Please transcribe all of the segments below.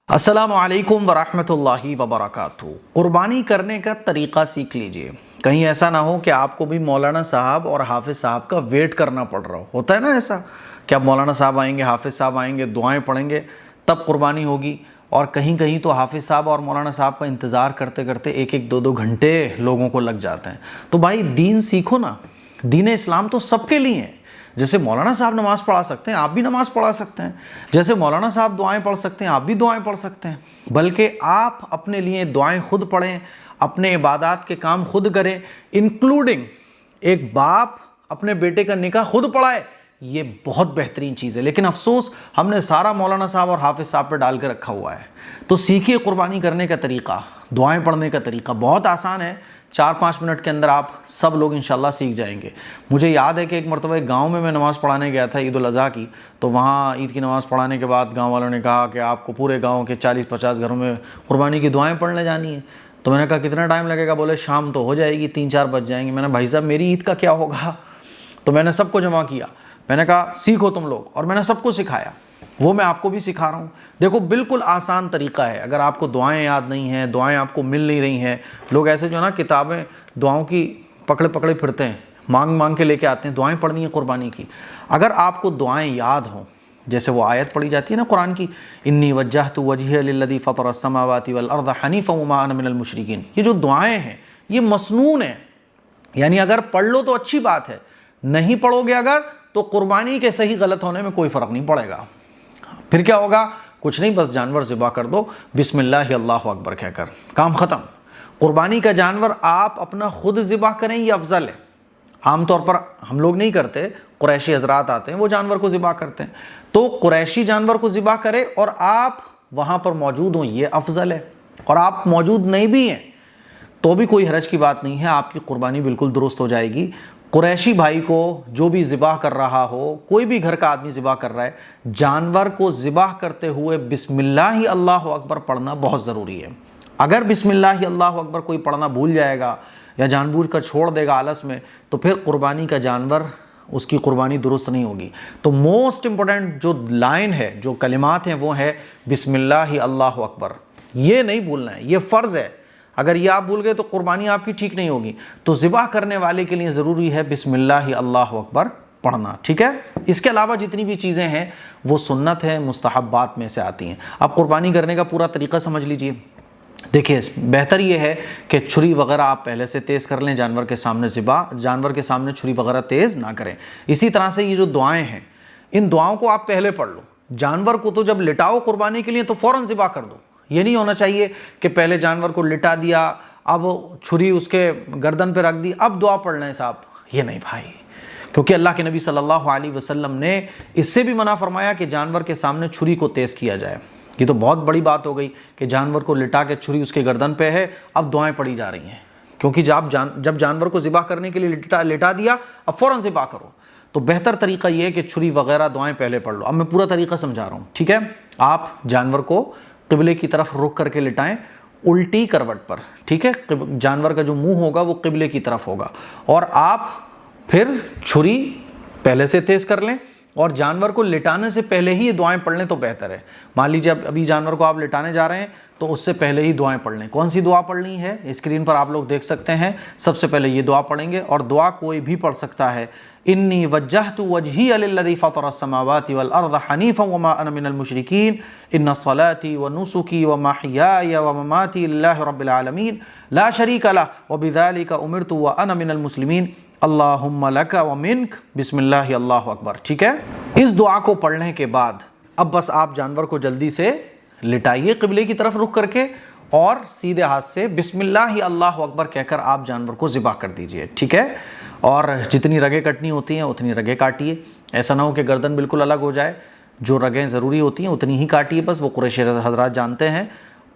السلام علیکم ورحمۃ اللہ وبرکاتہ۔ قربانی کرنے کا طریقہ سیکھ لیجئے، کہیں ایسا نہ ہو کہ آپ کو بھی مولانا صاحب اور حافظ صاحب کا ویٹ کرنا پڑ رہا ہوتا ہے نا ایسا کہ اب مولانا صاحب آئیں گے، حافظ صاحب آئیں گے، دعائیں پڑھیں گے تب قربانی ہوگی، اور کہیں کہیں تو حافظ صاحب اور مولانا صاحب کا انتظار کرتے کرتے ایک ایک دو گھنٹے لوگوں کو لگ جاتے ہیں۔ تو بھائی دین سیکھو نا، دین اسلام تو سب کے لیے ہے۔ جیسے مولانا صاحب نماز پڑھا سکتے ہیں، آپ بھی نماز پڑھا سکتے ہیں، جیسے مولانا صاحب دعائیں پڑھ سکتے ہیں، آپ بھی دعائیں پڑھ سکتے ہیں، بلکہ آپ اپنے لیے دعائیں خود پڑھیں، اپنے عبادات کے کام خود کریں، انکلوڈنگ ایک باپ اپنے بیٹے کا نکاح خود پڑھائے، یہ بہت بہترین چیز ہے۔ لیکن افسوس ہم نے سارا مولانا صاحب اور حافظ صاحب پہ ڈال کے رکھا ہوا ہے۔ تو سیکھیے قربانی کرنے کا طریقہ، دعائیں پڑھنے کا طریقہ بہت آسان ہے، 4-5 منٹ کے اندر آپ سب لوگ انشاءاللہ سیکھ جائیں گے۔ مجھے یاد ہے کہ ایک مرتبہ ایک گاؤں میں نماز پڑھانے گیا تھا عید الاضحیٰ کی، تو وہاں عید کی نماز پڑھانے کے بعد گاؤں والوں نے کہا کہ آپ کو پورے گاؤں کے 40-50 گھروں میں قربانی کی دعائیں پڑھنے جانی ہیں۔ تو میں نے کہا کتنا ٹائم لگے گا؟ بولے شام تو ہو جائے گی، 3-4 بج جائیں گے۔ میں نے بھائی صاحب میری عید کا کیا ہوگا؟ تو میں نے سب کو جمع کیا، میں نے کہا سیکھو تم لوگ، اور میں نے سب کو سکھایا، وہ میں آپ کو بھی سکھا رہا ہوں۔ دیکھو بالکل آسان طریقہ ہے۔ اگر آپ کو دعائیں یاد نہیں ہیں، دعائیں آپ کو مل نہیں رہی ہیں، لوگ ایسے جو نا کتابیں دعاؤں کی پکڑے پکڑے پھرتے ہیں، مانگ مانگ کے لے کے آتے ہیں، دعائیں پڑھنی ہیں قربانی کی۔ اگر آپ کو دعائیں یاد ہوں، جیسے وہ آیت پڑھی جاتی ہے نا قرآن کی، انی وجہت وجہی للذی فطر السماوات والارض حنیفا وما انا من المشرکین، یہ جو دعائیں ہیں یہ مسنون ہیں، یعنی اگر پڑھ لو تو اچھی بات ہے، نہیں پڑھو گے اگر تو قربانی کے صحیح غلط ہونے میں کوئی فرق نہیں پڑے گا۔ پھر کیا ہوگا؟ کچھ نہیں، بس جانور ذبح کر دو بسم اللہ اللہ اکبر کہہ کر، کام ختم۔ قربانی کا جانور آپ اپنا خود ذبح کریں یہ افضل ہے۔ عام طور پر ہم لوگ نہیں کرتے، قریشی حضرات آتے ہیں وہ جانور کو ذبح کرتے ہیں، تو قریشی جانور کو ذبح کرے اور آپ وہاں پر موجود ہوں یہ افضل ہے، اور آپ موجود نہیں بھی ہیں تو بھی کوئی حرج کی بات نہیں ہے، آپ کی قربانی بالکل درست ہو جائے گی۔ قریشی بھائی کو جو بھی ذبح کر رہا ہو، کوئی بھی گھر کا آدمی ذبح کر رہا ہے، جانور کو ذبح کرتے ہوئے بسم اللہ اللہ اکبر پڑھنا بہت ضروری ہے۔ اگر بسم اللہ اللہ اکبر کوئی پڑھنا بھول جائے گا یا جان بوجھ کر چھوڑ دے گا آلس میں، تو پھر قربانی کا جانور، اس کی قربانی درست نہیں ہوگی۔ تو موسٹ امپورٹنٹ جو لائن ہے، جو کلمات ہیں، وہ ہے بسم اللہ اللہ اکبر، یہ نہیں بھولنا ہے، یہ فرض ہے۔ اگر یہ آپ بھول گئے تو قربانی آپ کی ٹھیک نہیں ہوگی۔ تو ذبح کرنے والے کے لیے ضروری ہے بسم اللہ اللہ اکبر پڑھنا، ٹھیک ہے؟ اس کے علاوہ جتنی بھی چیزیں ہیں وہ سنت ہے، مستحبات میں سے آتی ہیں۔ اب قربانی کرنے کا پورا طریقہ سمجھ لیجئے۔ دیکھیے بہتر یہ ہے کہ چھری وغیرہ آپ پہلے سے تیز کر لیں، جانور کے سامنے جانور کے سامنے چھری وغیرہ تیز نہ کریں۔ اسی طرح سے یہ جو دعائیں ہیں، ان دعاؤں کو آپ پہلے پڑھ لو۔ جانور کو تو جب لٹاؤ قربانی کے لیے تو فوراً ذبح کر دو۔ یہ نہیں ہونا چاہیے کہ پہلے جانور کو لٹا دیا، اب چھری اس کے گردن پہ رکھ دی، اب دعا پڑھ لیں صاحب، یہ نہیں بھائی، کیونکہ اللہ کے نبی صلی اللہ علیہ وسلم نے اس سے بھی منع فرمایا کہ جانور کے سامنے چھری کو تیز کیا جائے۔ یہ تو بہت بڑی بات ہو گئی کہ جانور کو لٹا کے چھری اس کے گردن پہ ہے، اب دعائیں پڑھی جا رہی ہیں، کیونکہ جب جانور کو ذبح کرنے کے لیے لٹا دیا، اب فوراً ذبح کرو۔ تو بہتر طریقہ یہ ہے کہ چھری وغیرہ دعائیں پہلے پڑھ لو۔ اب میں پورا طریقہ سمجھا رہا ہوں، ٹھیک ہے؟ آپ جانور کو قبلے کی طرف رخ کر کے لٹائیں، الٹی کروٹ پر، ٹھیک ہے؟ جانور کا جو منہ ہوگا وہ قبلے کی طرف ہوگا، اور آپ پھر چھری پہلے سے تیز کر لیں، اور جانور کو لٹانے سے پہلے ہی یہ دعائیں پڑھ لیں تو بہتر ہے۔ مان لیجیے ابھی جانور کو آپ لٹانے جا رہے ہیں تو اس سے پہلے ہی دعائیں پڑھ لیں۔ کون سی دعا پڑھنی ہے اسکرین پر آپ لوگ دیکھ سکتے ہیں۔ سب سے پہلے یہ دعا پڑھیں گے، اور دعا کوئی بھی پڑھ سکتا ہے، انی وجہت وجہی للذی فطر السماوات والارض حنیفا وما انا من المشرکین ان صلاتي ونسكي ومحیاي ومماتي للہ رب العالمین لا شریک لہ وبذلک امرت وانا من المسلمین اللہم لک ومنک بسم اللہ اللہ اکبر، ٹھیک ہے؟ اس دعا کو پڑھنے کے بعد اب بس آپ جانور کو جلدی سے لٹائیے قبلے کی طرف رخ کر کے، اور سیدھے ہاتھ سے بسم اللہ اللہ اکبر کہہ کر آپ جانور کو ذبح کر دیجئے، ٹھیک ہے؟ اور جتنی رگیں کٹنی ہوتی ہیں اتنی رگیں کاٹیے، ایسا نہ ہو کہ گردن بالکل الگ ہو جائے، جو رگیں ضروری ہوتی ہیں اتنی ہی کاٹیے، بس وہ قریشی حضرات جانتے ہیں۔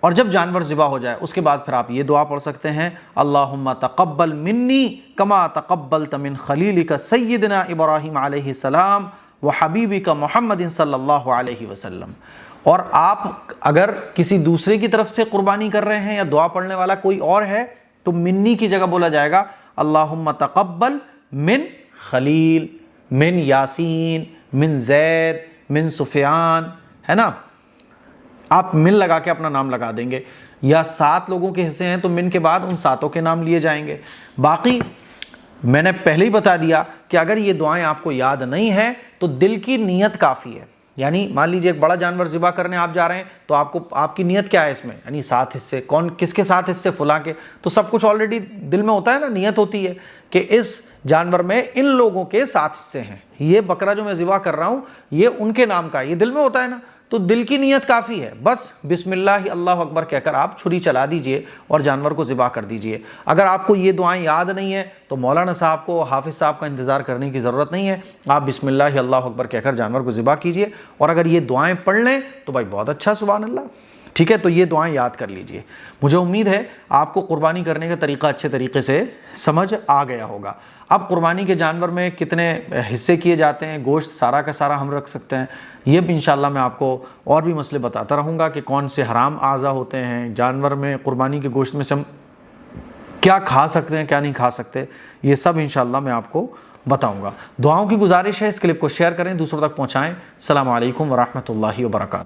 اور جب جانور ذبح ہو جائے اس کے بعد پھر آپ یہ دعا پڑھ سکتے ہیں، اللہم تقبل منی کما تقبلت من خلیلک سیدنا ابراہیم علیہ السلام وحبیبک محمد صلی اللہ علیہ وسلم۔ اور آپ اگر کسی دوسرے کی طرف سے قربانی کر رہے ہیں یا دعا پڑھنے والا کوئی اور ہے تو منی کی جگہ بولا جائے گا اللہم تقبل من خلیل، من یاسین، من زید، من سفیان، ہے نا؟ آپ من لگا کے اپنا نام لگا دیں گے، یا 7 لوگوں کے حصے ہیں تو من کے بعد ان 7 کے نام لیے جائیں گے۔ باقی میں نے پہلے ہی بتا دیا کہ اگر یہ دعائیں آپ کو یاد نہیں ہیں تو دل کی نیت کافی ہے۔ یعنی مان لیجئے ایک بڑا جانور ذبح کرنے آپ جا رہے ہیں تو آپ کی نیت کیا ہے اس میں، یعنی 7 حصے، کس کے 7 حصے، فلاں کے، تو سب کچھ آلریڈی دل میں ہوتا ہے نا، نیت ہوتی ہے کہ اس جانور میں ان لوگوں کے 7 حصے ہیں، یہ بکرا جو میں ذبح کر رہا ہوں یہ ان کے نام کا ہے، یہ دل میں ہوتا ہے نا، تو دل کی نیت کافی ہے، بس بسم اللہ اللہ اکبر کہہ کر آپ چھری چلا دیجئے اور جانور کو ذبح کر دیجئے۔ اگر آپ کو یہ دعائیں یاد نہیں ہیں تو مولانا صاحب کو، حافظ صاحب کا انتظار کرنے کی ضرورت نہیں ہے، آپ بسم اللہ اللہ اکبر کہہ کر جانور کو ذبح کیجئے، اور اگر یہ دعائیں پڑھ لیں تو بھائی بہت اچھا، سبحان اللہ، ٹھیک ہے؟ تو یہ دعائیں یاد کر لیجئے۔ مجھے امید ہے آپ کو قربانی کرنے کا طریقہ اچھے طریقے سے سمجھ آ گیا ہوگا۔ اب قربانی کے جانور میں کتنے حصے کیے جاتے ہیں، گوشت سارا کا سارا ہم رکھ سکتے ہیں، یہ بھی انشاءاللہ میں آپ کو اور بھی مسئلے بتاتا رہوں گا کہ کون سے حرام اعضاء ہوتے ہیں جانور میں، قربانی کے گوشت میں سے ہم کیا کھا سکتے ہیں کیا نہیں کھا سکتے، یہ سب انشاءاللہ میں آپ کو بتاؤں گا۔ دعاؤں کی گزارش ہے اس کلپ کو شیئر کریں، دوسروں تک پہنچائیں۔ السلام علیکم ورحمۃ اللہ وبرکاتہ۔